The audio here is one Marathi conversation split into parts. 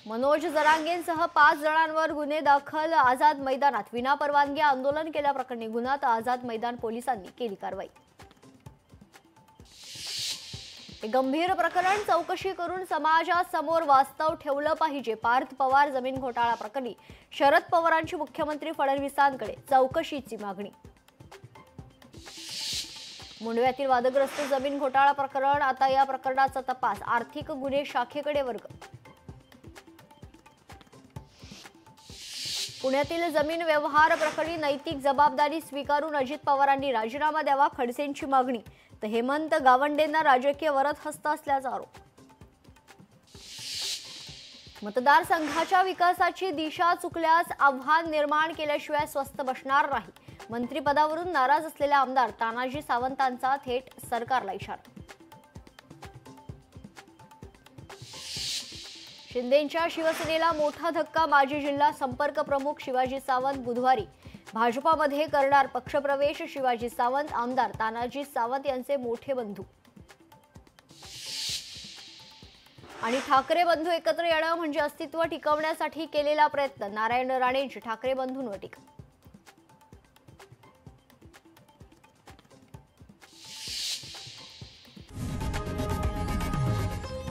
मनोज जरांगेंसह 5 जणांवर गुन्हे दाखल। आझाद मैदानात विनापरवानगी आंदोलन केल्याप्रकरणी गुन्ह्यात आझाद मैदान पोलिसांनी केली कारवाई। गंभीर प्रकरण चौकशी करून समाजासमोर वास्तव ठेवलं पाहिजे। पार्थ पवार जमीन घोटाळा प्रकरणी शरद पवारांची मुख्यमंत्री फडणवीसांकडे चौकशीची मागणी। मुंडव्यातील वादग्रस्त जमीन घोटाळा प्रकरण, आता या प्रकरणाचा तपास आर्थिक गुन्हे शाखेकडे वर्ग। पुण्यातील जमीन व्यवहार प्रकरणी नैतिक जबाबदारी स्वीकारून अजित पवारांनी राजीनामा द्यावा, खडसेंची मागणी। तर हेमंत गावंडेंना राजकीय वरदहस्त असल्याचा आरोप। मतदारसंघाच्या विकासाची दिशा चुकल्यास आव्हान निर्माण केल्याशिवाय स्वस्थ बसणार नाही। मंत्रिपदावरून नाराज असलेले आमदार तानाजी सावंतांचा थेट सरकारला इशारा। शिंदेंच्या शिवसेनेला मोठा धक्का। माजी जिल्हा संपर्क प्रमुख शिवाजी सावंत बुधवारी भाजपामध्ये करणार पक्षप्रवेश। शिवाजी सावंत आमदार तानाजी सावंत यांचे मोठे बंधू आणि ठाकरे बंधू एकत्र येणं म्हणजे अस्तित्व टिकवण्यासाठी केलेला प्रयत्न। नारायण राणेंची ठाकरे बंधूंवर टीका।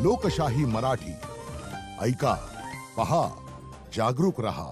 लोकशाही मराठी ऐका, पहा, जागरूक रहा।